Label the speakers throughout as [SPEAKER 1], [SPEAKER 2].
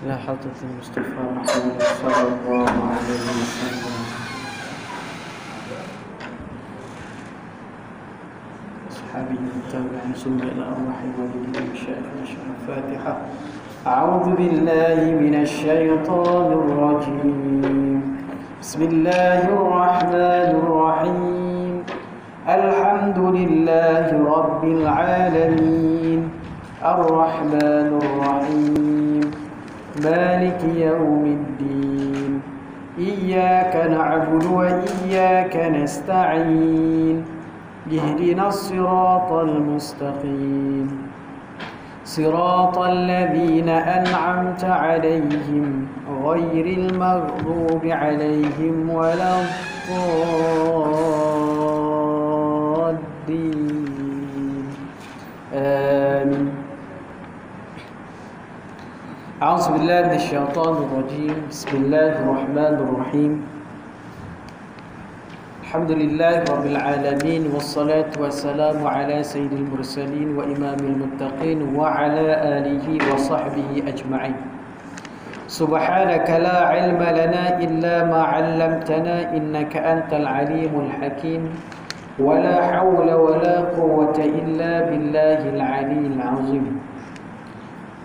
[SPEAKER 1] إلى حضرة المصطفى محمد صلى الله عليه وسلم. أصحابه التابعين ثم إلى أرواح والدين مشايخنا الفاتحة. أعوذ بالله من الشيطان الرجيم. بسم الله الرحمن الرحيم. الحمد لله رب العالمين الرحمن الرحيم مالك يوم الدين إياك نعبد وإياك نستعين اهدنا الصراط المستقيم صراط الذين أنعمت عليهم غير المغضوب عليهم ولا الضالين آمين. أعوذ بالله من الشيطان الرجيم. بسم الله الرحمن الرحيم. الحمد لله رب العالمين والصلاة والسلام على سيد المرسلين وإمام المتقين وعلى آله وصحبه أجمعين. سبحانك لا علم لنا إلا ما علمتنا إنك أنت العليم الحكيم ولا حول ولا قوة إلا بالله العلي العظيم.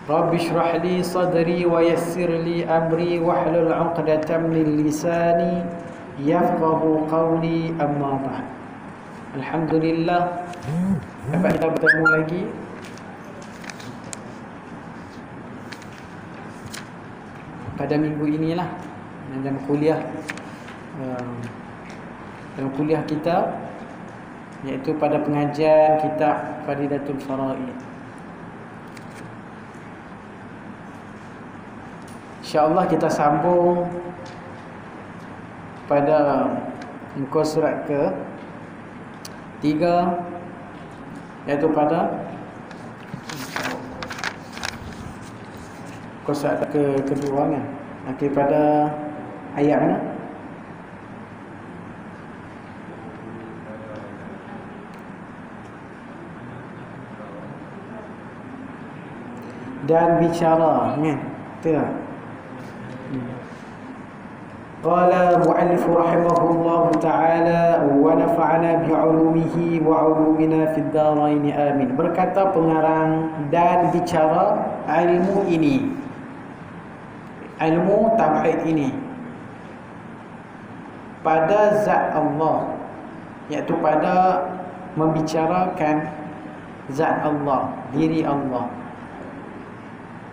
[SPEAKER 1] رب اشرح لي صدري ويسر لي أمري واحلل عقدة من لساني يفقه قولي أما بعد. Alhamdulillah dapat kita bertemu lagi pada minggu inilah dalam kuliah kita, iaitu pada pengajian kitab Fadilatul Faraid. InsyaAllah kita sambung pada muka surat ke 3, iaitu pada muka surat kedua kan. Nanti pada ayat mana? Dan bicara kan? Betul tak? Qala mu'allif rahimahullah ta'ala wa nafa'ana bi'ulumihi wa 'ulumina fid dharain amin. Berkata pengarang, dan bicara ilmu ini, ilmu tauhid ini, pada zat Allah, iaitu pada membicarakan zat Allah, diri Allah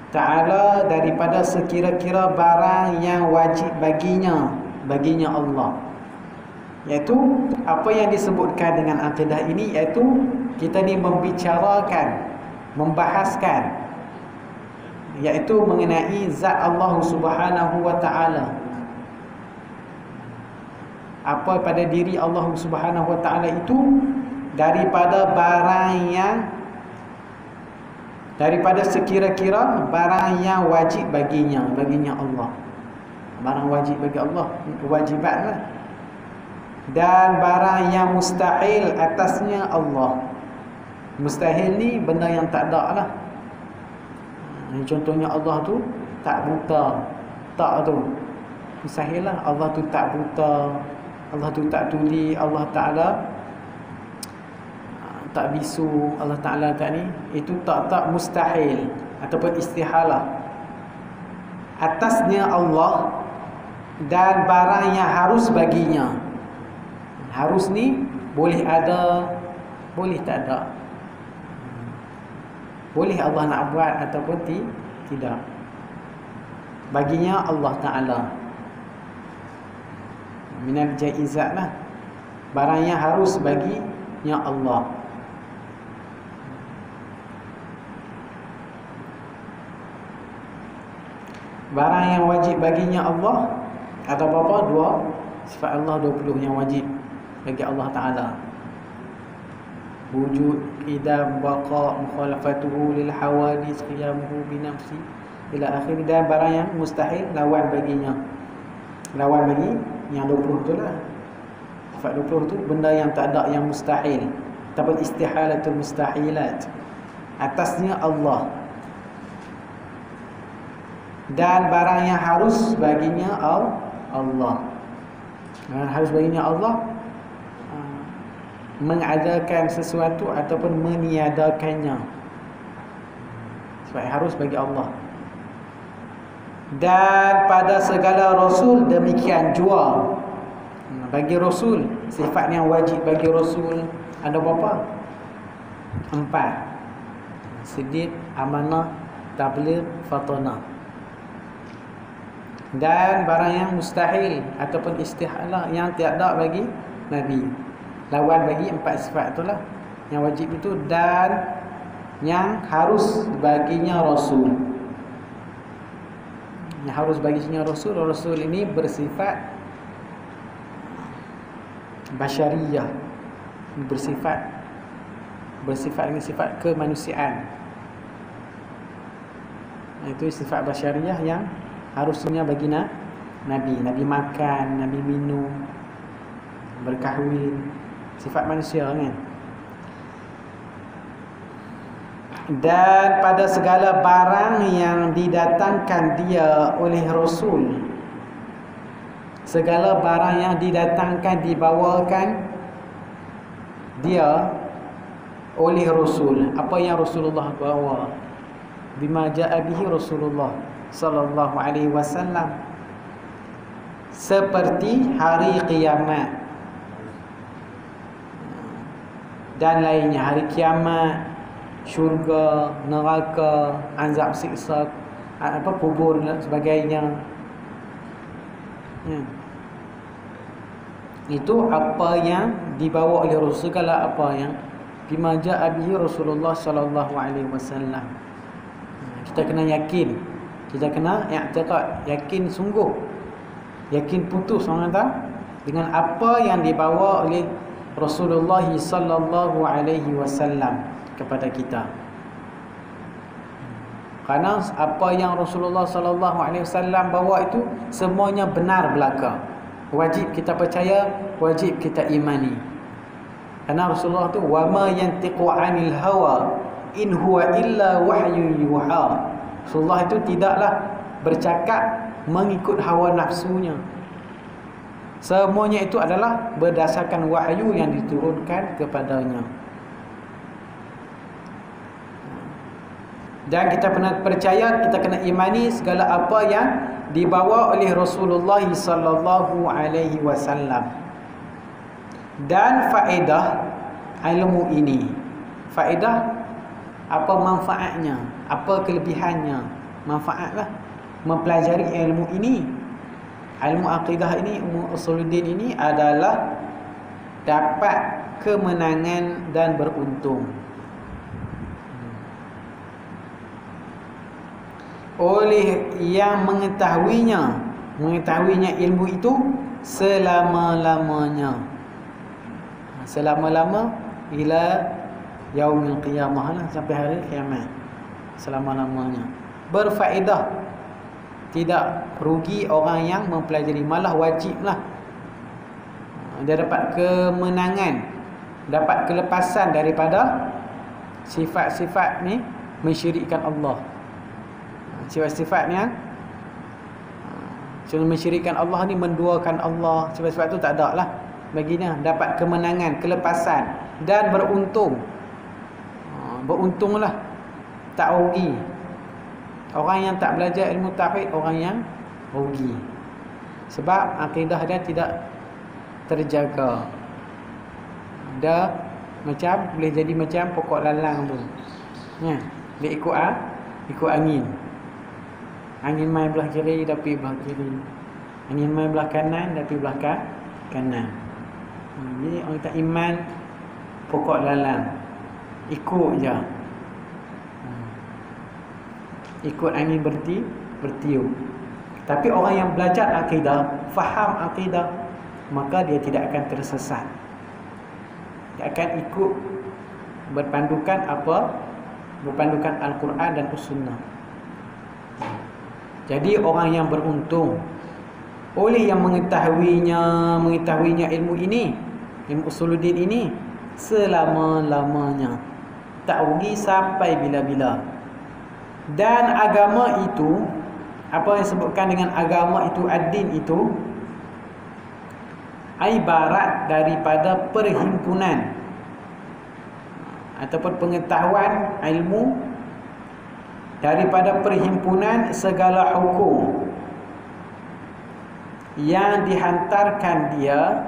[SPEAKER 1] Ta'ala, daripada sekira-kira barang yang wajib baginya Allah, iaitu apa yang disebutkan dengan akidah ini, iaitu kita ni membicarakan, membahaskan, iaitu mengenai zat Allah Subhanahu wa Ta'ala. Apa pada diri Allah Subhanahu wa Ta'ala itu daripada barang yang, daripada sekira-kira barang yang wajib baginya Allah. Barang wajib bagi Allah, kewajiban lah. Dan barang yang mustahil atasnya Allah. Mustahil ni benda yang tak ada lah. Contohnya Allah tu tak buta. Tak tu mustahil lah. Allah tu tak buta, Allah tu tak tuli, Allah Ta'ala tak bisu, Allah Ta'ala tak ni, itu tak mustahil ataupun istihalah atasnya Allah. Dan barang yang harus baginya, harus ni boleh ada, boleh tak ada, boleh Allah nak buat ataupun tidak, baginya Allah Ta'ala. Minal jaizat lah, barang yang harus baginya Allah. Barang yang wajib baginya Allah ada berapa? 2 sifat Allah, 20 yang wajib bagi Allah Ta'ala. Wujud, qidam, baqa, mukhalafatuhu lil hawadis, qiyamuhu binafsi ila akhir. Dan barang yang mustahil, lawan baginya, lawan bagi yang 20 tu lah. Sifat 20 tu benda yang tak ada, yang mustahil ataupun istihalatul mustahilat, atasnya Allah. dan barang yang harus baginya Allah. Harus baginya Allah, mengadakan sesuatu ataupun meniadakannya, sebab harus bagi Allah. Dan pada segala Rasul demikian jua. Bagi Rasul, sifat yang wajib bagi Rasul ada berapa? 4. Siddiq, amanah, tabligh, fatanah. Dan barang yang mustahil ataupun istihalah yang tiada bagi Nabi, lawan bagi 4 sifat itulah yang wajib itu, dan yang harus baginya Rasul. Yang harus baginya Rasul, Rasul ini bersifat basyariyah, bersifat ini sifat kemanusiaan. Itu sifat basyariyah yang harusnya bagi Nabi. Nabi makan, Nabi minum, berkahwin, sifat manusia kan. Dan pada segala barang yang didatangkan dia oleh Rasul, segala barang yang didatangkan, dibawakan dia oleh Rasul. Apa yang Rasulullah bawa? Bima ja'a bihi Rasulullah sallallahu alaihi wasallam, seperti hari kiamat dan lainnya. Hari kiamat, syurga, neraka, azab siksa, kubur dan sebagainya. Itu apa yang dibawa oleh Rasul, segala apa yang bima ja'a bihi Rasulullah sallallahu alaihi wasallam. Kita kena yakin, kita kena i'tiqad, yakin sungguh, yakin putus orang kata dengan apa yang dibawa oleh Rasulullah sallallahu alaihi wasallam kepada kita. Karena apa yang Rasulullah sallallahu alaihi wasallam bawa itu semuanya benar belaka. Wajib kita percaya, wajib kita imani. Karena Rasulullah tu wa ma yantiqu 'anil hawa in huwa illa wahyu yuha. Rasulullah itu tidaklah bercakap mengikut hawa nafsunya. Semuanya itu adalah berdasarkan wahyu yang diturunkan kepadanya. Dan kita kena percaya, kita kena imani segala apa yang dibawa oleh Rasulullah sallallahu alaihi wasallam. Dan faedah ilmu ini, faedah apa manfaatnya, apa kelebihannya? Manfaatlah mempelajari ilmu ini. Ilmu akidah ini, ilmu usuluddin ini adalah dapat kemenangan dan beruntung. Oleh yang mengetahuinya ilmu itu selama-lamanya. Selama-lama ila yaumil qiyamah lah, sampai hari kiamat. Selama-lamanya berfaedah, tidak rugi orang yang mempelajari, malah wajiblah. Dia dapat kemenangan, dapat kelepasan daripada sifat-sifat ni mensyirikkan Allah. Sifat-sifatnya mensyirikkan Allah ni, menduakan Allah, sifat-sifat tu tak ada lah baginya. Dapat kemenangan, kelepasan dan beruntung. Beruntunglah, tak rugi. Orang yang tak belajar ilmu tauhid, orang yang rugi, sebab akidah dia tidak terjaga. Dia macam boleh jadi macam pokok lalang tu. Dia ikut angin. Angin main belah kiri tapi belah kiri, angin main belah kanan tapi belah kanan. Jadi orang tak iman pokok lalang, ikut je, ikut angin bertiup. Tapi orang yang belajar akidah, faham akidah, maka dia tidak akan tersesat. Dia akan ikut berpandukan apa? Berpandukan Al-Quran dan As-Sunnah. Jadi orang yang beruntung oleh yang mengetahuinya ilmu ini, ilmu usuluddin ini, selama-lamanya, tak rugi sampai bila-bila. Dan agama itu Apa yang disebutkan dengan agama itu, ad-din itu ibarat daripada perhimpunan ataupun pengetahuan ilmu daripada perhimpunan segala hukum yang dihantarkan dia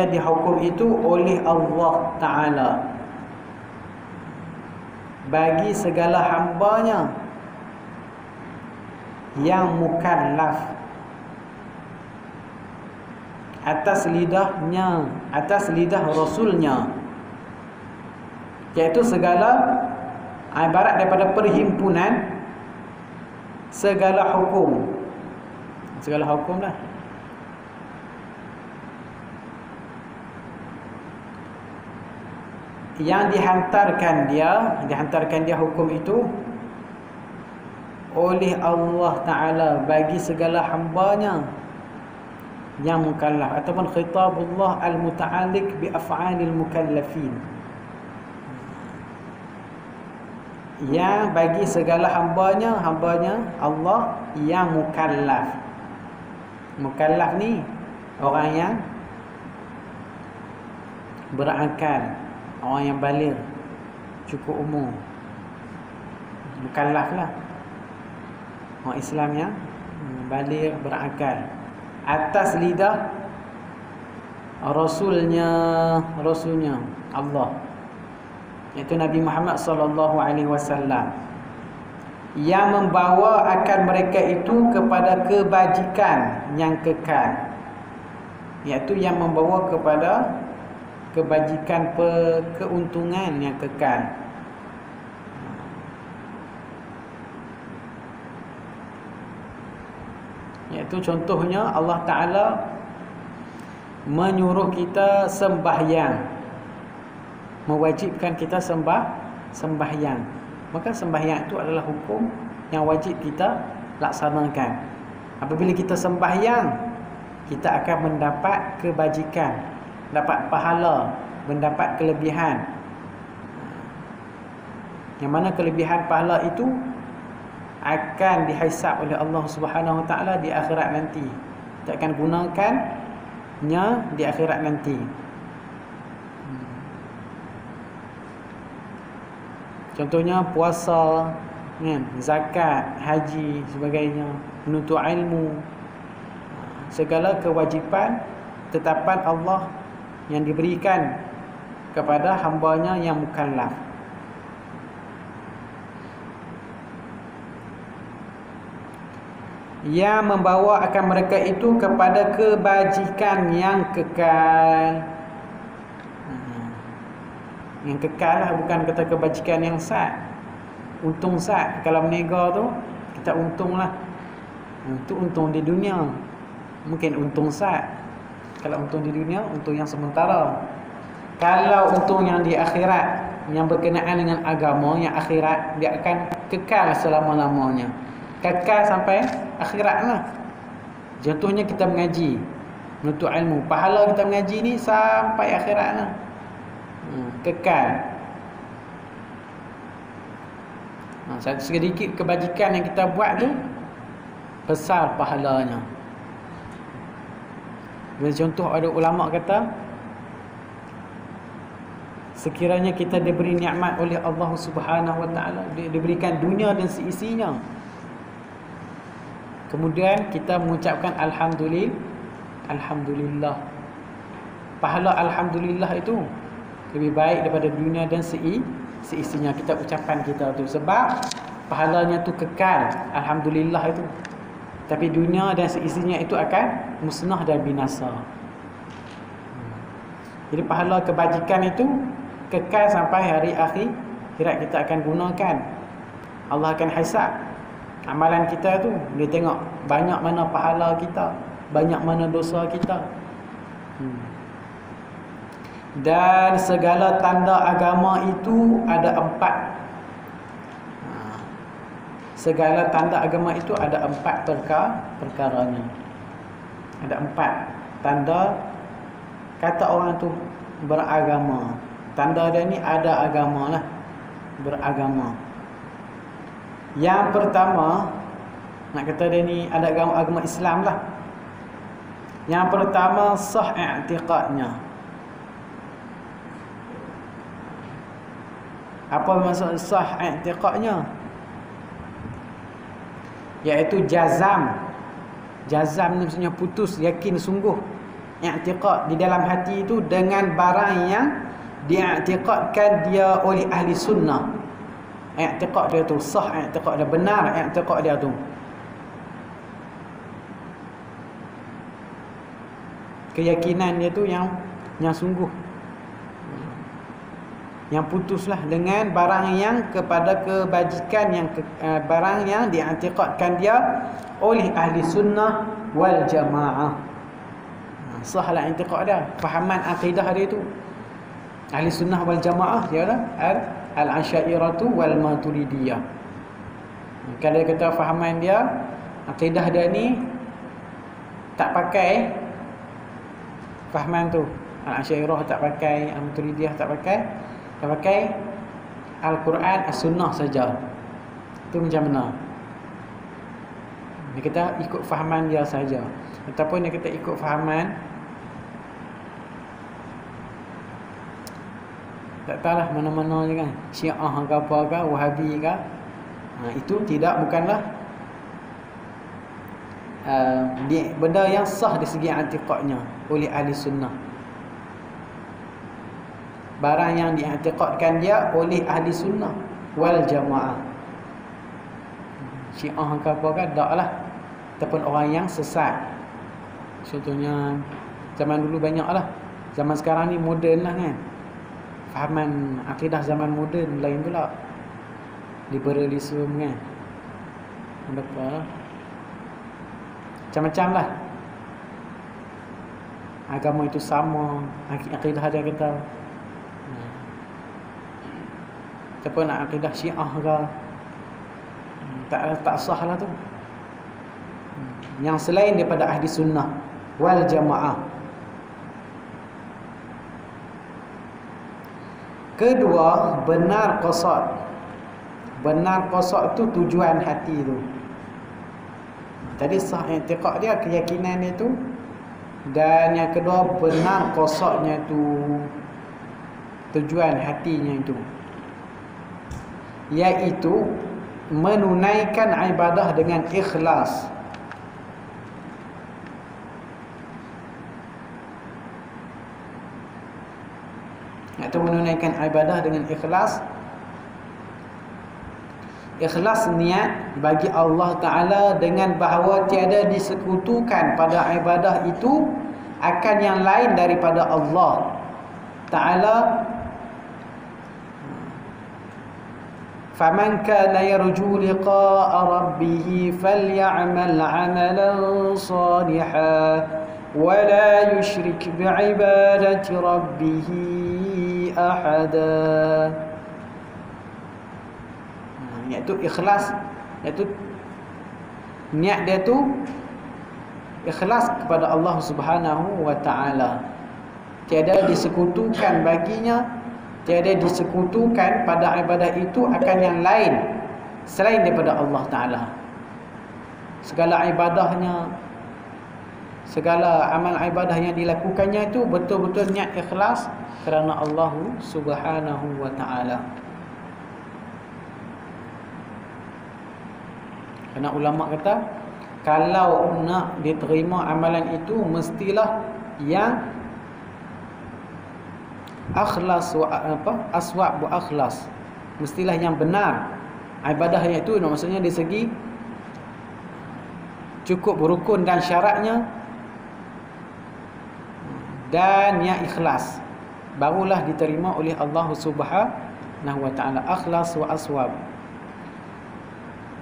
[SPEAKER 1] di hukum itu oleh Allah Ta'ala bagi segala hambanya yang mukallaf atas lidahnya, atas lidah Rasulnya, iaitu segala ibarat daripada perhimpunan segala hukum lah. Yang dihantarkan dia hukum itu oleh Allah Ta'ala bagi segala hambanya yang mukallaf, ataupun khitabullah al-muta'alliq bi af'alil mukallafin, yang bagi segala hambanya Allah yang mukallaf. Mukallaf ni orang yang berakal, orang yang baligh, cukup umur, mukallaf lah. Orang Islam yang baligh, berakal, atas lidah Rasulnya Allah, iaitu Nabi Muhammad SAW, yang membawa akan mereka itu kepada kebajikan yang kekal, iaitu yang membawa kepada kebajikan, keuntungan yang kekal. Iaitu contohnya Allah Ta'ala menyuruh kita sembahyang, mewajibkan kita sembahyang. Maka sembahyang itu adalah hukum yang wajib kita laksanakan. Apabila kita sembahyang, kita akan mendapat kebajikan, dapat pahala, mendapat kelebihan. Yang mana kelebihan pahala itu akan dihisab oleh Allah Subhanahu Wa Taala di akhirat nanti. Kita akan gunakannya di akhirat nanti. Contohnya puasa, zakat, haji, sebagainya, menuntut ilmu, segala kewajipan tetapan Allah yang diberikan kepada hambanya yang mukallaf. Yang membawa akan mereka itu kepada kebajikan yang kekal. Yang kekal lah, bukan kata kebajikan yang sat, untung sat. Kalau berniaga tu, kita untung lah. Itu untung di dunia, mungkin untung sat. Kalau untung di dunia, untung yang sementara. Kalau untung yang di akhirat, yang berkenaan dengan agama, yang akhirat, dia akan kekal selama-lamanya, kekal sampai akhirat lah. Contohnya kita mengaji, menuntut ilmu, pahala kita mengaji ni sampai akhirat lah, kekal. Sedikit kebajikan yang kita buat tu, besar pahalanya. Contoh, ada ulama kata, sekiranya kita diberi nikmat oleh Allah Subhanahu Wa Taala, diberikan dunia dan seisinya, kemudian kita mengucapkan Alhamdulillah, pahala Alhamdulillah itu lebih baik daripada dunia dan seisinya. Kita ucapan kita tu, sebab pahalanya tu kekal, Alhamdulillah itu. Tapi dunia dan seisinya itu akan musnah dan binasa. Jadi pahala kebajikan itu kekal sampai hari akhirat. Kita akan gunakan, Allah akan hisab amalan kita tu. Dia tengok banyak mana pahala kita, banyak mana dosa kita. Dan segala tanda agama itu ada 4. Segala tanda agama itu ada 4 perkaranya. Ada 4 tanda kata orang tu beragama. Tanda dia ni ada agama lah. beragama. Yang pertama, nak kata dia ni ada agama Islam lah. Yang pertama, sah i'tiqadnya. Apa maksud sah i'tiqadnya? Iaitu jazam. Jazam ni maksudnya putus, yakin sungguh. I'tiqad di dalam hati itu dengan barang yang di'tiqadkan dia oleh ahli sunnah. I'tiqad dia tu sah, i'tiqad dia benar, i'tiqad dia tu. Keyakinan dia tu yang sungguh, yang putuslah dengan barang yang kepada kebajikan, barang yang di'tiqadkan dia oleh ahli sunnah wal jamaah. Sahlah i'tiqad dia, fahaman akidah dia tu. Ahli sunnah wal jamaah ialah al-Asy'ariyah wal Maturidiyah. Kalau dia kata fahaman dia, akidah dia ni tak pakai fahaman tu. Al-Asy'ariyah tak pakai, Al-Maturidiyah tak pakai Al-Quran, As-Sunnah saja. Itu macam mana? Dia kata ikut fahaman dia saja. Ataupun dia kata ikut fahaman, tak tahulah mana-mana je kan, Syiah ke apa ke, Wahabi ke. Itu bukanlah benda yang sah dari segi i'tiqadnya oleh ahli sunnah. Barang yang di'tiqadkan dia oleh ahli sunnah wal jamaah. Syiah ke apa ke, taklah. Ataupun orang yang sesat. Contohnya zaman dulu banyak lah. Zaman sekarang ni moden lah kan. Fahaman akidah zaman moden lain pula. Liberalisme kan. Apa lah, macam-macam lah. Agama itu sama, akidah dia kata. Ataupun nak akidah Syiah ke, tak sah lah tu. Yang selain daripada ahli sunnah wal jamaah. Kedua, benar qasad. Benar qasad tu tujuan hati tu. Tadi sah i'tiqad dia, keyakinan dia tu. Dan yang kedua, benar qasadnya tu, tujuan hatinya itu, iaitu menunaikan ibadah dengan ikhlas. Atau menunaikan ibadah dengan ikhlas. Ikhlas niat bagi Allah Ta'ala dengan bahawa tiada disekutukan pada ibadah itu akan yang lain daripada Allah Ta'ala. فَمَنْ كَانَ يَرْجُو لِقَاءَ رَبِّهِ فَلْيَعْمَلْ عَمَلًا صَالِحًا وَلَا يُشْرِكْ بِعِبَادَةِ رَبِّهِ أَحَدًا. Iaitu ikhlas, iaitu niat dia tu ikhlas kepada Allah Subhanahu wa Ta'ala. Tiada disekutukan baginya, tiada disekutukan pada ibadah itu akan yang lain selain daripada Allah Ta'ala. Segala ibadahnya, segala amal ibadah yang dilakukannya itu betul-betul niat ikhlas kerana Allah Subhanahu wa Ta'ala. Kerana ulama kata, kalau nak diterima amalan itu mestilah yang akhlas wa aswab wa akhlas, mestilah yang benar ibadahnya itu. Maksudnya dari segi cukup rukun dan syaratnya, dan yang ikhlas, barulah diterima oleh Allah Subhanahu wa Ta'ala. Akhlas wa aswab,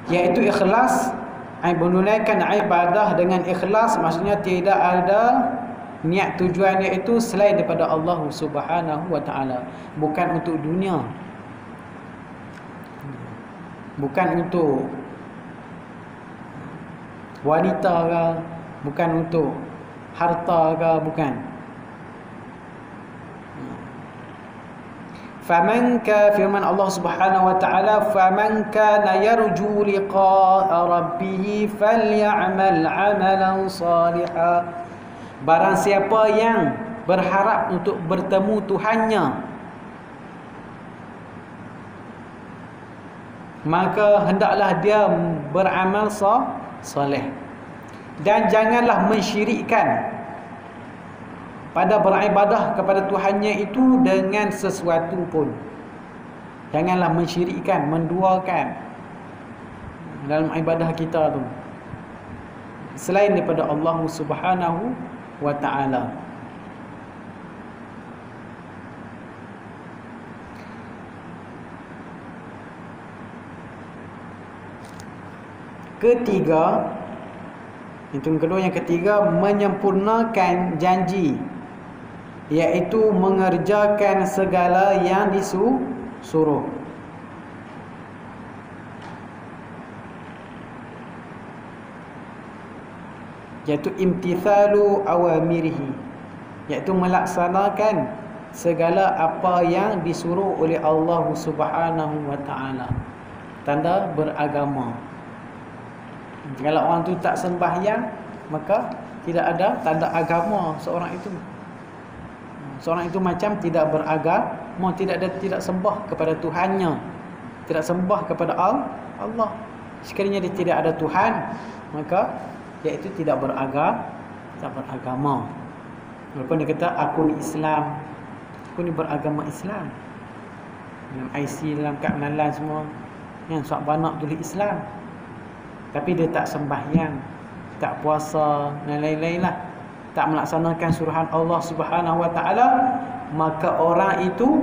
[SPEAKER 1] iaitu ikhlas, menunaikan ibadah dengan ikhlas, maksudnya tidak ada niat tujuannya itu selain daripada Allah Subhanahu wa Ta'ala. Bukan untuk dunia, bukan untuk wanita ke, bukan untuk harta ke, bukan. firman Allah Subhanahu wa taala, faman kana yarju liqa'a rabbih falyamal 'amalan salihan. Barang siapa yang berharap untuk bertemu Tuhannya, maka hendaklah dia beramal soleh. Dan janganlah mensyirikkan pada beribadah kepada Tuhannya itu dengan sesuatu pun. Janganlah mensyirikkan, menduakan dalam ibadah kita tu selain daripada Allah Subhanahu wa ta'ala. Ketiga, itu kedua. Yang ketiga, menyempurnakan janji, iaitu mengerjakan segala yang disuruh. Iaitu imtithalu awamirihi, iaitu melaksanakan segala apa yang disuruh oleh Allah Subhanahu wa ta'ala. Tanda beragama. Kalau orang tu tak sembahyang, maka tidak ada tanda agama seorang itu. Seorang itu macam tidak beragama, tidak sembah kepada Tuhannya, tidak sembah kepada Allah. Sekiranya dia tidak ada Tuhan, maka iaitu tidak beragama. Walaupun dia kata aku ni Islam, aku ni beragama Islam, dalam IC, dalam kad pengenalan semua yang suat banak tulis Islam, tapi dia tak sembahyang, tak puasa dan lain-lain lah, tak melaksanakan suruhan Allah Subhanahu wa ta'ala, maka orang itu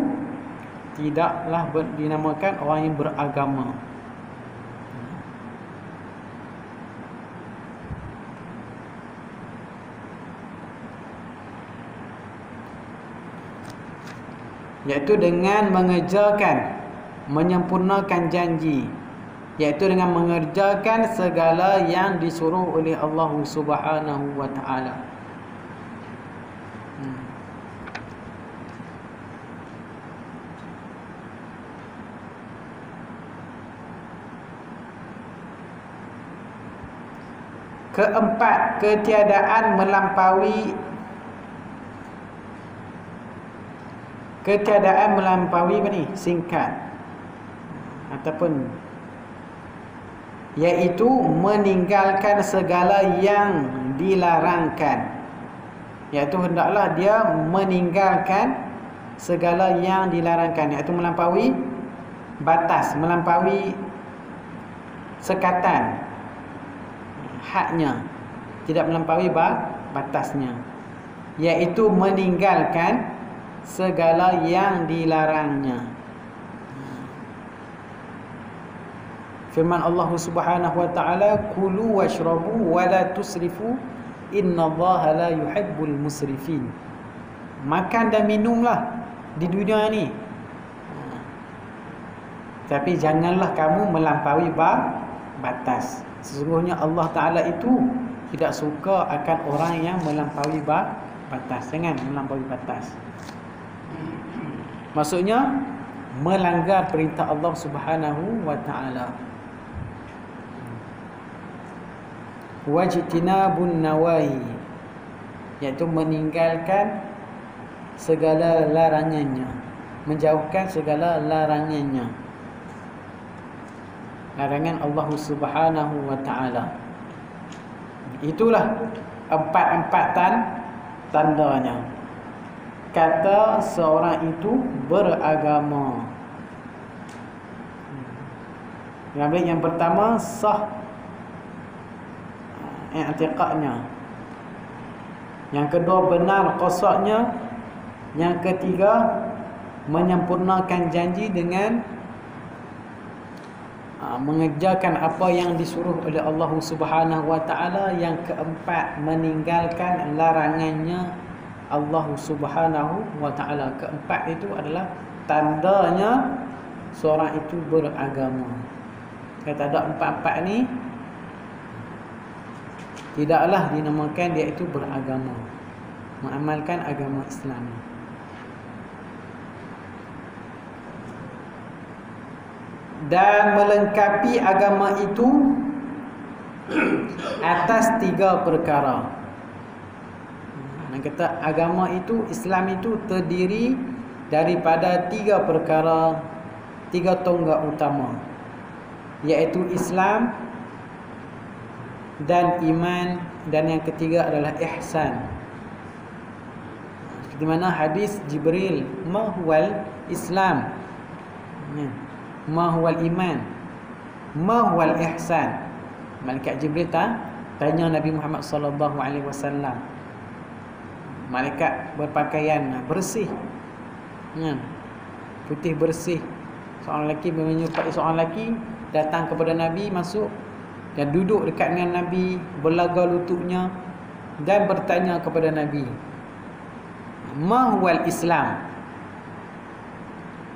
[SPEAKER 1] tidaklah dinamakan orang yang beragama. Iaitu dengan mengerjakan, menyempurnakan janji, iaitu dengan mengerjakan segala yang disuruh oleh Allah Subhanahu wa ta'ala. Keempat, ketiadaan melampaui apa ni? Singkat ataupun iaitu meninggalkan segala yang dilarangkan, iaitu hendaklah dia meninggalkan segala yang dilarangkan, iaitu melampaui batas, melampaui sekatan hadnya, tidak melampaui batasnya, iaitu meninggalkan segala yang dilarangnya. Firman Allah Subhanahu wa ta'ala, kulu washrabu wa la tusrifu innallaha la yuhibbul musrifin. Makan dan minumlah di dunia ni, tapi janganlah kamu melampaui batas. Sesungguhnya Allah Ta'ala itu tidak suka akan orang yang melampaui batas. Jangan melampaui batas. Maksudnya melanggar perintah Allah Subhanahu wa ta'ala. Wajtinabun nawahi, iaitu meninggalkan segala larangannya, menjauhkan segala larangannya, larangan Allah Subhanahu wa ta'ala. Itulah empat tandanya kata seorang itu beragama. Yang pertama, sah i'tiqadnya. Yang kedua, benar qasadnya. Yang ketiga, menyempurnakan janji dengan mengerjakan apa yang disuruh oleh Allah Subhanahu wa ta'ala. Yang keempat, meninggalkan larangannya Allah Subhanahu wa ta'ala. Keempat itu adalah tandanya seorang itu beragama. Kalau tak ada empat-empat ni, tidaklah dinamakan dia itu beragama, mengamalkan agama Islam. dan melengkapi agama itu atas 3 perkara. Nak kata agama itu, Islam itu terdiri daripada 3 perkara, 3 tonggak utama, iaitu Islam dan iman, dan yang ketiga adalah ihsan. Seperti mana hadis Jibril, ma huwal Islam, ma huwal iman, ma huwal ihsan. Malaikat Jibril tanya Nabi Muhammad sallallahu alaihi wasallam. Malaikat berpakaian bersih, putih bersih. Seorang lelaki menyerupai seorang lelaki datang kepada Nabi, masuk dan duduk dekat dengan Nabi, berlaga lututnya dan bertanya kepada Nabi, ma huwal Islam,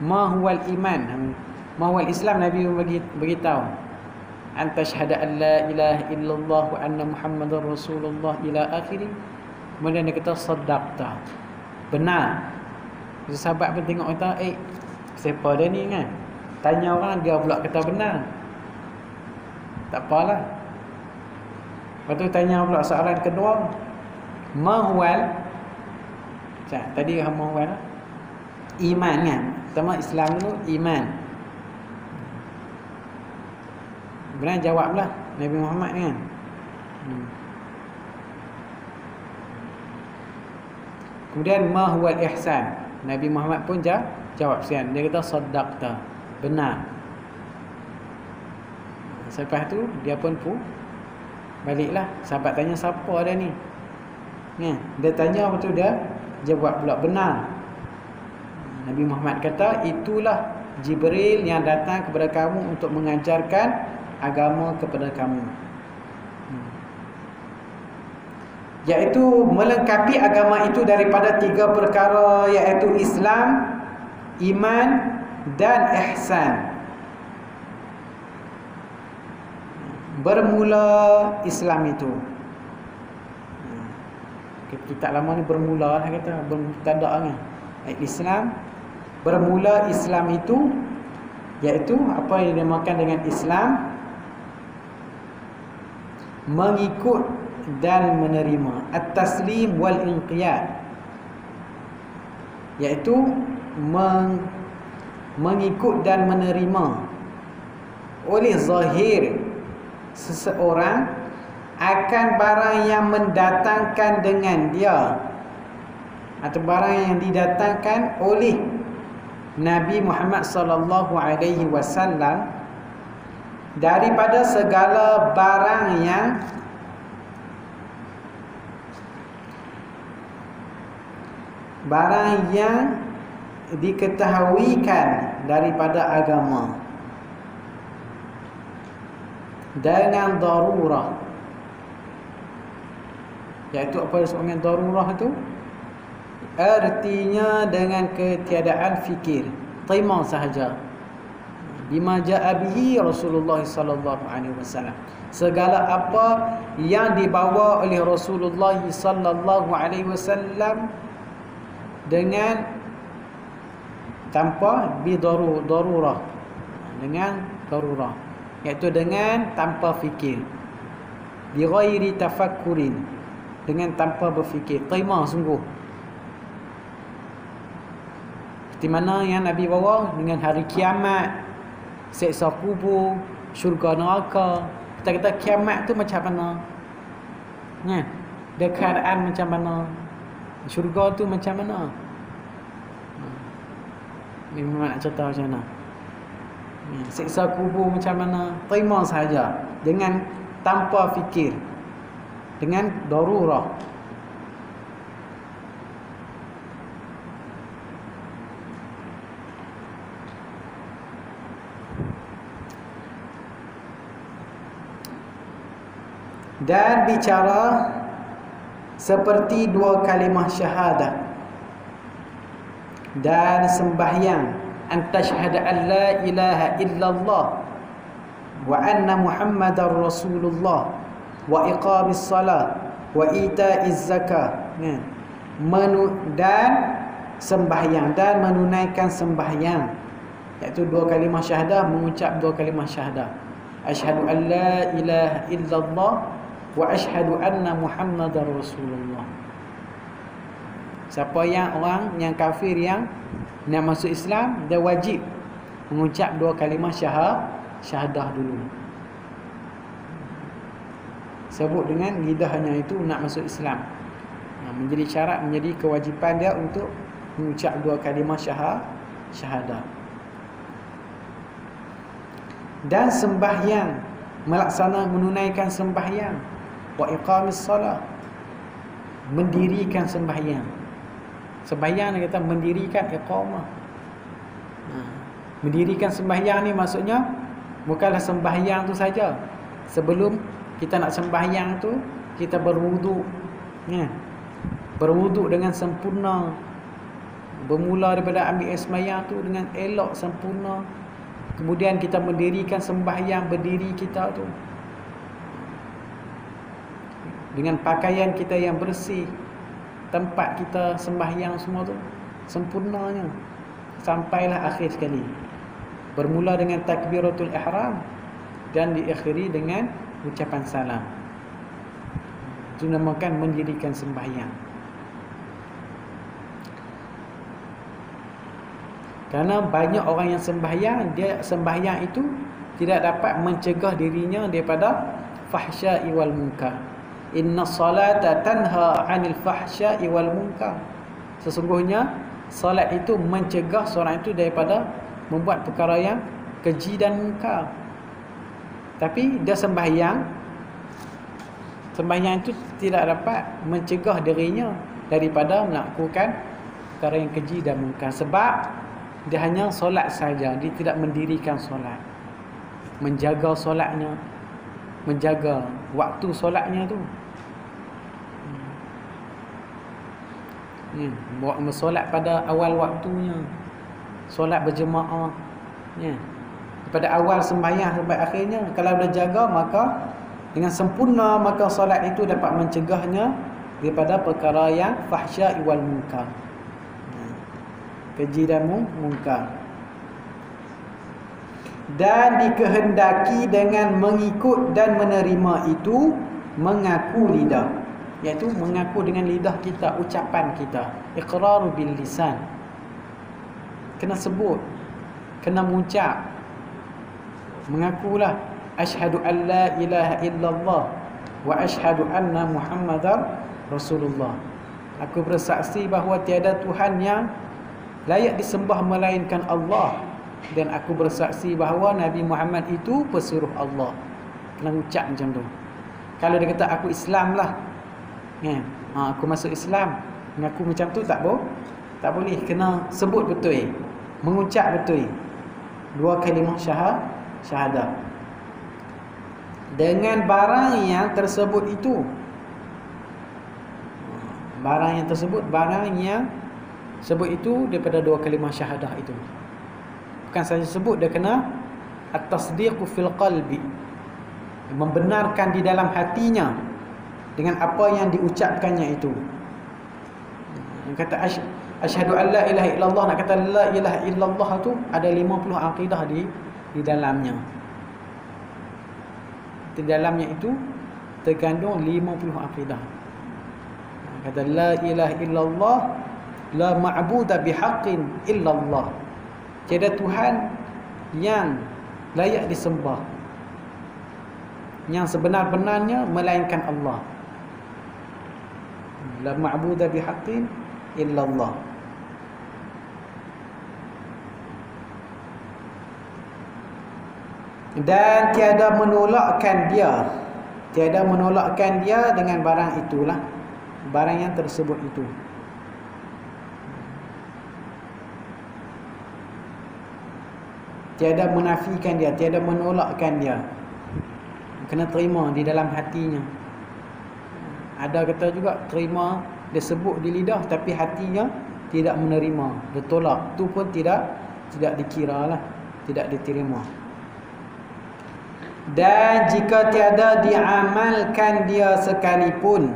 [SPEAKER 1] ma huwal iman, ma huwal Islam. Nabi beritahu, anta syahada an la ilaha illallah wa anna muhammadar rasulullah ila akhiri. Kemudian dia kata saddaqta, benar. Sahabat pun tengok kata, siapa dia ni kan, tanya orang dia pula kata benar. Tak apalah. Lepas tu tanya pula soalan kedua, ma huwal, tadi ma huwal iman kan. Pertama Islam dulu, iman. Benar jawablah Nabi Muhammad kan. Kemudian ma huwal ihsan, Nabi Muhammad pun jawab sian. Dia kata saddaqta, benar. Selepas tu dia pun baliklah. Sahabat tanya siapa dia ni, dia tanya, lepas tu dia jawab pula benar. Nabi Muhammad kata, itulah Jibril yang datang kepada kamu untuk mengajarkan agama kepada kamu, iaitu melengkapi agama itu daripada 3 perkara, iaitu Islam, iman dan ihsan. Bermula Islam itu, kitab lama ni bermula lah kata, bermubtada kan. Islam, bermula Islam itu, iaitu apa yang dinamakan dengan Islam, mengikut dan menerima, at-taslim wal inqiyad, iaitu mengikut dan menerima oleh zahir seseorang akan barang yang mendatangkan dengan dia, atau barang yang didatangkan oleh Nabi Muhammad sallallahu alaihi wasallam, daripada segala barang yang diketahuikan daripada agama dengan darurah. Iaitu apa yang darurah itu? Artinya dengan ketiadaan fikir, terima sahaja. Bima ja'a bihi Rasulullah sallallahu alaihi wasallam, segala apa yang dibawa oleh Rasulullah sallallahu alaihi wasallam dengan tanpa darurah, dengan darurah, iaitu dengan tanpa fikir, bi ghairi tafakkurin, dengan tanpa berfikir, terima sungguh. Seperti mana yang Nabi bawa dengan hari kiamat, seksa kubur, syurga neraka. Kita kata kiamat tu macam mana, dia keadaan macam mana, syurga tu macam mana. Ni memang nak cerita macam mana, siksa kubur macam mana, terima sahaja dengan tanpa fikir, dengan darurah. Dan bicara seperti 2 kalimah syahadah dan sembahyang, anta syahada an la ilaha illallah wa anna muhammadar rasulullah wa iqamis salat wa ita'iz zakah, dan sembahyang dan menunaikan sembahyang iaitu dua kalimah syahadah, mengucap dua kalimah syahadah. Asyhadu an la ilaha illallah wa asyhadu anna Muhammadar Rasulullah. Siapa orang yang kafir yang nak masuk Islam, dia wajib mengucap dua kalimah syahadah dulu. Sebut dengan lidahnya itu nak masuk Islam. Menjadi syarat, menjadi kewajipan dia untuk mengucap dua kalimah syahadah. Dan sembahyang, menunaikan sembahyang, wa iqamis salat, mendirikan sembahyang. Sembahyang dia kata mendirikan iqamah. Mendirikan sembahyang ni maksudnya bukanlah sembahyang tu saja. Sebelum kita nak sembahyang tu, kita berwuduk, ya. Berwuduk dengan sempurna. Bermula daripada ambil air sembahyang tu dengan elok sempurna. Kemudian kita mendirikan sembahyang berdiri kita tu dengan pakaian kita yang bersih, tempat kita sembahyang semua tu sempurnanya, sampailah akhir sekali. Bermula dengan takbiratul ihram dan diakhiri dengan ucapan salam. Itu namakan mendirikan sembahyang. Karena banyak orang yang sembahyang, dia sembahyang itu tidak dapat mencegah dirinya daripada fahsya'i wal munkar. Inna salata tanha 'anil fahsya'i wal munkar. Sesungguhnya salat itu mencegah seorang itu daripada membuat perkara yang keji dan munkar. Tapi dia sembahyang itu tidak dapat mencegah dirinya daripada melakukan perkara yang keji dan munkar, sebab dia hanya solat saja, dia tidak mendirikan solat, menjaga solatnya, menjaga waktu solatnya tu. Solat pada awal waktunya, solat berjemaah, ya. Pada awal sembahyang sampai akhirnya, kalau dia jaga maka dengan sempurna, maka solat itu dapat mencegahnya daripada perkara yang fahsya wal munkar, keji dan munkar. Dan dikehendaki dengan mengikut dan menerima itu mengaku lidah, iaitu mengaku dengan lidah kita, ucapan kita, iqraru bil lisan. Kena sebut, kena mengucap, mengakulah asyhadu an la ilaha illallah wa asyhadu anna Muhammadar Rasulullah. Aku bersaksi bahawa tiada Tuhan yang layak disembah melainkan Allah, dan aku bersaksi bahawa Nabi Muhammad itu pesuruh Allah. Kena ucap macam tu. Kalau dia kata aku Islam lah, ya, aku masuk Islam, mengaku macam tu tak boleh. Kena sebut betul, mengucap betul dua kalimah syahadah dengan barang yang tersebut itu. Barang yang sebut itu daripada dua kalimah syahadah itu. Bukan saja sebut, dia kena at-tasdiqu fil qalbi, membenarkan di dalam hatinya dengan apa yang diucapkannya itu. Yang kata asyhadu an la ilaha illallah, nak kata la ilaha illallah tu ada 50 akidah di dalamnya. Di dalamnya itu terkandung 50 akidah. Kata la ilaha illallah, la ma'budu bihaqqin illallah. Tiada Tuhan yang layak disembah, yang sebenar-benarnya melainkan Allah. La ma'budu bihaqqin illallah. Dan tiada menolakkan dia dengan barang itulah, barang yang tersebut itu. Tiada menafikan dia, tiada menolakkan dia. Kena terima di dalam hatinya. Ada kata juga terima, dia sebut di lidah tapi hatinya tidak menerima, dia tolak. Itu pun tidak dikira lah, tidak diterima. Dan jika tiada diamalkan dia sekalipun,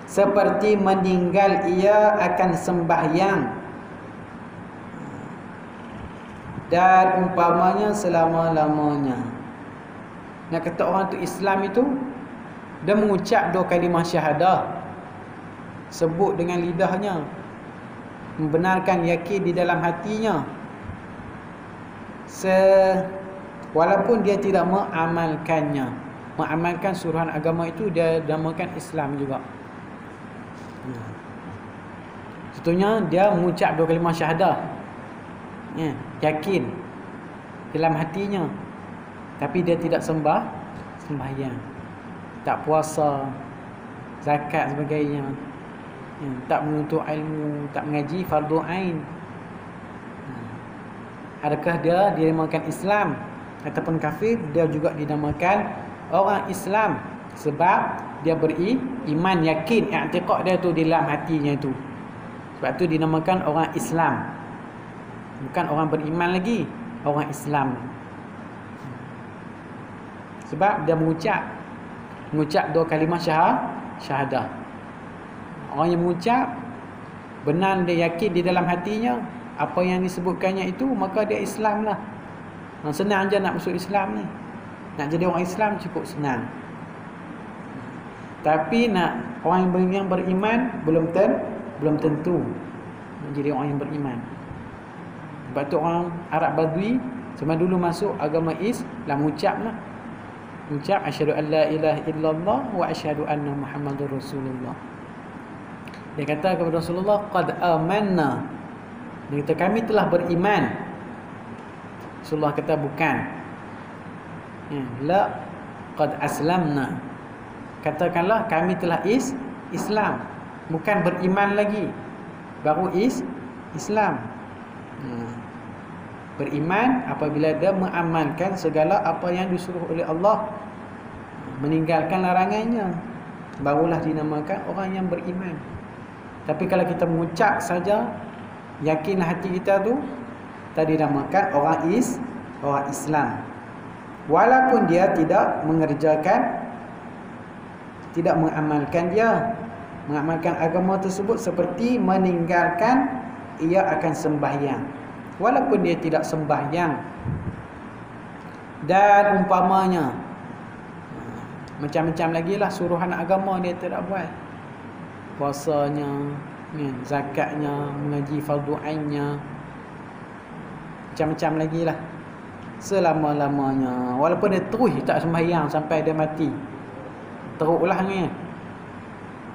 [SPEAKER 1] seperti meninggal ia akan sembahyang, dan umpamanya selama-lamanya. Nak kata orang tu Islam itu, dia mengucap dua kalimah syahadah, sebut dengan lidahnya, membenarkan yakin di dalam hatinya, walaupun dia tidak mengamalkannya. Mengamalkan suruhan agama itu dia namakan Islam juga. Contohnya dia mengucap dua kalimah syahadah, yakin dalam hatinya, tapi dia tidak sembahyang, tak puasa, zakat sebagainya, tak menuntut ilmu, tak mengaji fardu ain. Adakah dia dinamakan Islam ataupun kafir? Dia juga dinamakan orang Islam sebab dia beriman, yakin, i'tiqad dia tu di dalam hatinya tu. Sebab tu dinamakan orang Islam. Bukan orang beriman lagi, orang Islam. Sebab dia mengucap dua kalimah syahadah. Orang yang mengucap, benar dia yakin di dalam hatinya apa yang disebutkannya itu, maka dia Islam lah. Senang je nak masuk Islam ni. Nak jadi orang Islam cukup senang. Tapi nak orang yang beriman belum tentu nak jadi orang yang beriman. Sebab tu orang Arab Badui zaman dulu masuk agama Islam mengucaplah. Mengucap asyhadu an la ilaha illallah wa asyhadu anna Muhammadar Rasulullah. Dia kata kepada Rasulullah, qad amanna. Dia kata kami telah beriman. Rasulullah kata bukan. La qad aslamna. Katakanlah kami telah Islam, bukan beriman lagi, baru Islam. Beriman apabila dia mengamalkan segala apa yang disuruh oleh Allah, meninggalkan larangannya, barulah dinamakan orang yang beriman. Tapi kalau kita mengucap saja, yakin hati kita tu, tadi dinamakan orang Islam. Walaupun dia tidak mengerjakan, tidak mengamalkan mengamalkan agama tersebut, seperti meninggalkan ia akan sembahyang, walaupun dia tidak sembahyang. Dan umpamanya macam-macam lagi lah suruhan agama dia tidak buat. Puasanya, zakatnya, mengaji fardu ainnya, macam-macam lagi lah selama-lamanya. Walaupun dia terus tak sembahyang sampai dia mati, teruklah ni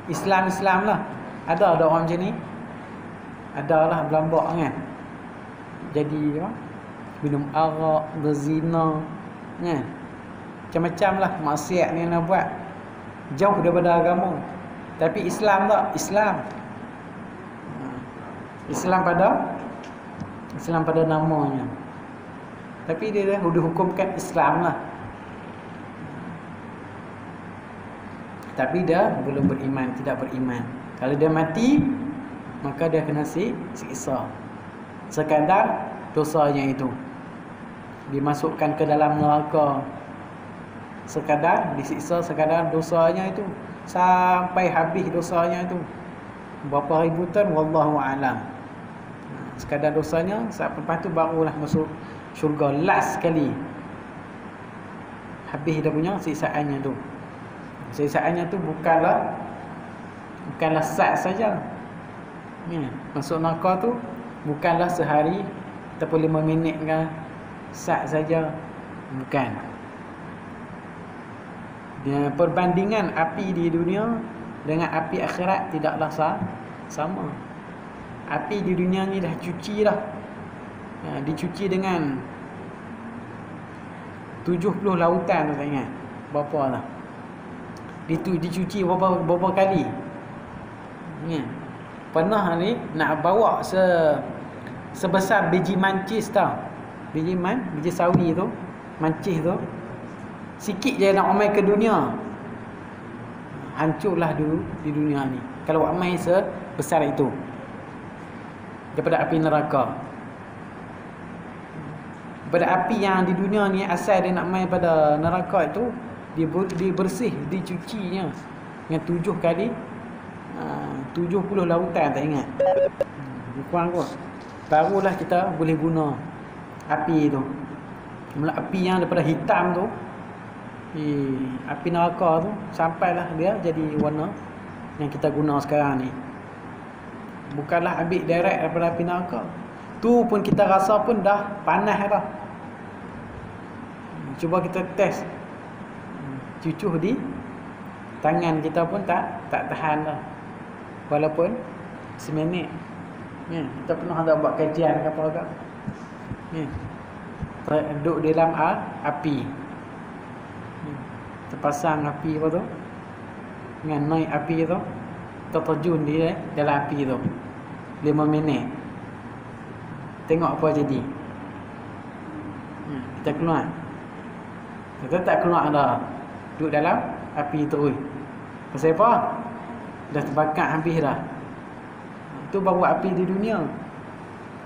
[SPEAKER 1] Islam lah. Ada orang macam ni, adalah berlambak kan, jadi minum arak, berzina kan, macam-macam lah maksiat ni nak buat, jauh daripada agama. Tapi Islam tak? Islam pada namanya, tapi dia dah dihukumkan Islam lah. Tapi dia belum beriman, tidak beriman. Kalau dia mati, maka dia kena siksa. Sekadar dosanya itu, dimasukkan ke dalam neraka. Sekadar disiksa, sekadar dosanya itu, sampai habis dosanya itu. Berapa ribu tahun, wallahu a'lam. Sekadar dosanya, lepas tu barulah masuk syurga last sekali. Habis dia punya siksaannya tu. Siksaannya tu bukanlah sat saja. Masuk neraka tu bukanlah sehari ataupun 5 minit kan, sat saja, bukan. Perbandingan api di dunia dengan api akhirat tidaklah sama. Api di dunia ni dah cuci dah, dicuci dengan 70 lautan tu, tak ingat berapa lah. Dicuci berapa kali. Pernah ni nak bawa sebesar biji mancis tau. Biji sawi tu, mancis tu, sikit je nak omai ke dunia, hancurlah dulu di dunia ni kalau omai sebesar itu daripada api neraka. Daripada api yang di dunia ni, asal dia nak main pada neraka itu, dibersih, dicucinya dengan 7 kali 70 lautan, tak ingat, kurang kot, barulah kita boleh guna api tu. Mula api yang daripada hitam tu, api neraka tu, sampailah dia jadi warna yang kita guna sekarang ni. Bukanlah ambil direct daripada api neraka. Tu pun kita rasa pun dah panas dah. Cuba kita test. Cucuh di tangan kita pun tak tahan dah. Walaupun seminit. Ya, kita pernah ada buat kajian ke apa ke. Ya. Duduk di dalam api. Ya. Terpasang api apa tu? Dengan naik api tu, terjun di dalam api tu 5 minit. Tengok apa jadi. Kita keluar. Kita tak keluar dah. Duduk dalam api terus. Pasal apa? Dah terbakar habis dah. Itu baru api di dunia.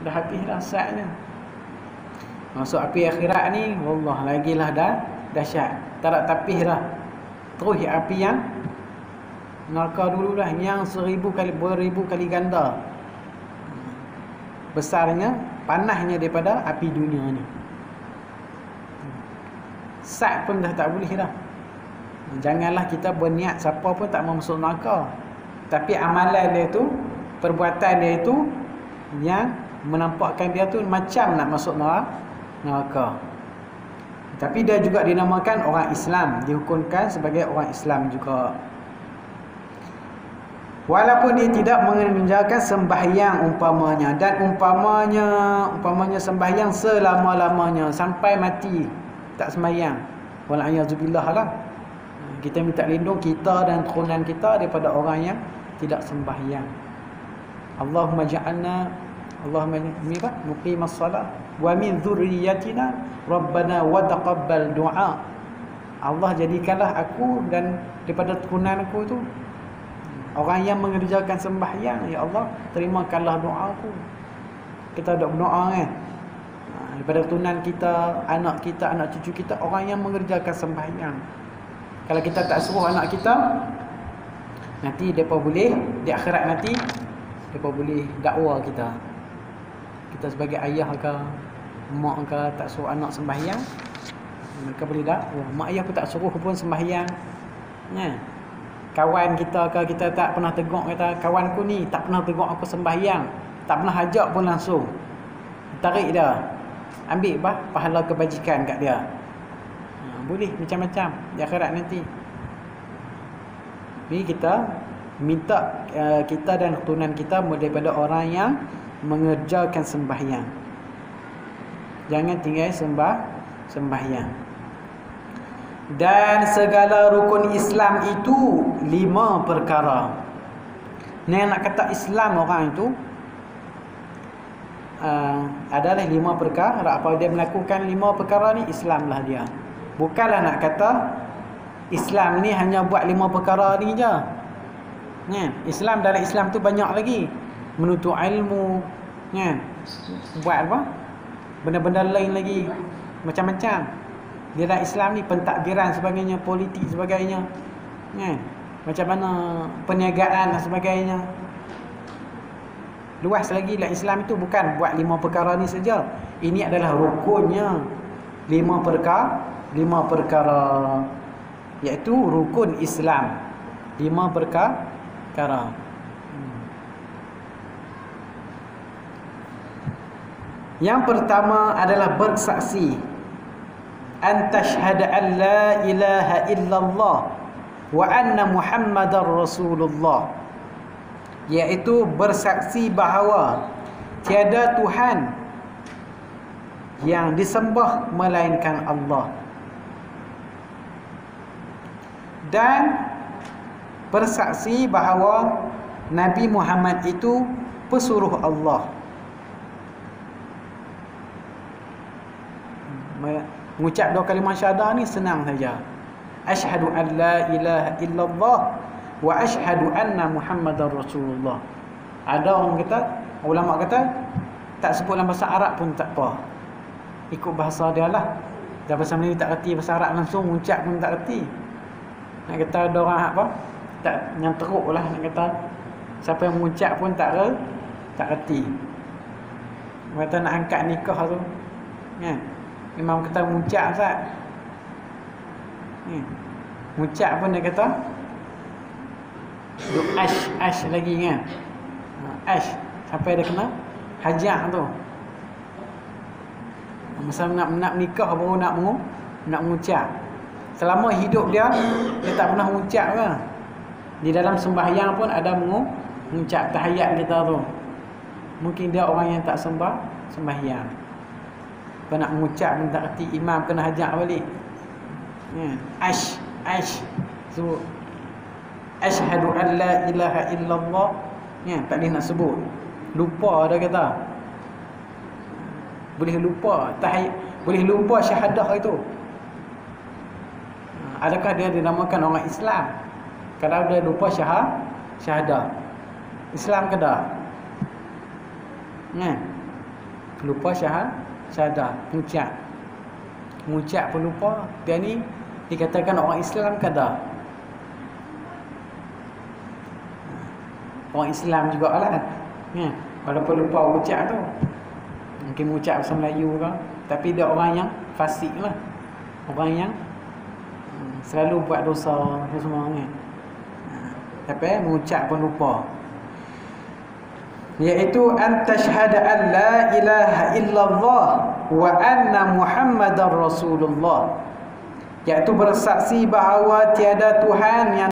[SPEAKER 1] Dah habis dah asapnya. Masuk api akhirat ni, wallah lagilah dah dahsyat. Tak ada tapis dah. Terus api yang neraka dulu dah, yang 1000 kali, beribu kali ganda besarnya, panasnya daripada api dunia ni. Sat pun dah tak boleh dah. Janganlah kita berniat siapa pun tak mau masuk neraka, tapi amalan dia tu, perbuatan dia itu yang menampakkan dia tu macam nak masuk neraka. Tapi dia juga dinamakan orang Islam, dihukumkan sebagai orang Islam juga. Walaupun dia tidak mengerjakan sembahyang umpamanya, dan umpamanya sembahyang selama-lamanya sampai mati tak sembahyang, wal'ayazubillah lah. Kita minta lindung kita dan keturunan kita daripada orang yang tidak sembahyang. Allahumma ja'alna muqimas salat wa min dzurriyyatina rabbana wa taqabbal du'a. Allah jadikanlah aku dan daripada keturunan aku tu orang yang mengerjakan sembahyang. Ya Allah, terimakanlah doa aku. Kita dok berdoa kan. Daripada keturunan kita, anak cucu kita, orang yang mengerjakan sembahyang. Kalau kita tak suruh anak kita, nanti depa boleh di akhirat nanti depa boleh dakwa kita. Kita sebagai ayah ke mak ke tak suruh anak sembahyang, mereka boleh dakwa. Mak ayah pun tak suruh pun sembahyang. Kan? Kawan kita ke, kita tak pernah tegur, kata kawanku ni tak pernah tegur aku sembahyang, tak pernah ajak pun langsung, tarik dah, ambil pahala kebajikan kat dia. Boleh macam-macam di akhirat nanti. Jadi kita minta kita dan keturunan kita daripada orang yang mengerjakan sembahyang. Jangan tinggal sembahyang. Dan segala rukun Islam itu 5 perkara. Ni nak kata Islam orang itu adalah 5 perkara. Apa dia melakukan 5 perkara ni, Islam lah dia. Bukanlah nak kata Islam ni hanya buat 5 perkara ni je. Kan? Islam, dalam Islam tu banyak lagi. Menuntut ilmu, kan? Buat apa? Benda-benda lain lagi, macam-macam. Di dalam Islam ni pentadbiran sebagainya, politik sebagainya, kan? Macam mana perniagaan dan sebagainya. Luas lagi dalam Islam itu, bukan buat 5 perkara ni saja. Ini adalah rukunnya. 5 perkara iaitu rukun Islam. 5 perkara. Yang pertama adalah bersaksi, an tashhada an la ilaha illallah wa anna Muhammadar Rasulullah, iaitu bersaksi bahawa tiada Tuhan yang disembah melainkan Allah, dan bersaksi bahawa Nabi Muhammad itu pesuruh Allah. Mengucap 2 kalimah syahadah ni senang saja. Asyhadu an la ilaha illallah wa asyhadu anna Muhammadar Rasulullah. Ada orang kata, ulama kata, tak sebut dalam bahasa Arab pun tak apa, ikut bahasa dia lah. Dah bahasa Melayu tak reti, bahasa Arab langsung ucap pun tak reti. Nak kata ada orang apa, tak, yang teruk lah nak kata, siapa yang mengucap pun tak reti. Kata nak angkat nikah tu, Kan? Imam kata mengucap Ustaz. Mengucap pun dia kata duk ash lagi kan. Ash sampai dia kena hajak tu. Masa nak nikah baru nak mengucap. Selama hidup dia tak pernah mengucap ke. Di dalam sembahyang pun ada mengucap tahiyat kita tu. Mungkin dia orang yang tak sembahyang. Kalau nak mengucap pun tak kerti, imam kena hajak balik. Ash. So asyhadu an la ilaha illallah. Tak boleh nak sebut. Lupa dah kata. Boleh lupa boleh lupa syahadah itu. Adakah dia dinamakan orang Islam kalau dia lupa syahadah? Islam ke tak? Lupa syahadah, mengucap pun lupa. Dia ni dikatakan orang Islam ke tak? Orang Islam jugalah. Walaupun lupa ucap tu. Mungkin mengucap bahasa Melayu ke, tapi dia orang yang fasik lah. Orang yang selalu buat dosa semua kan. Tapi mengucap pun lupa. Iaitu an tashhada an la ilaha illallah wa anna Muhammadar Rasulullah. Iaitu bersaksi bahawa tiada Tuhan yang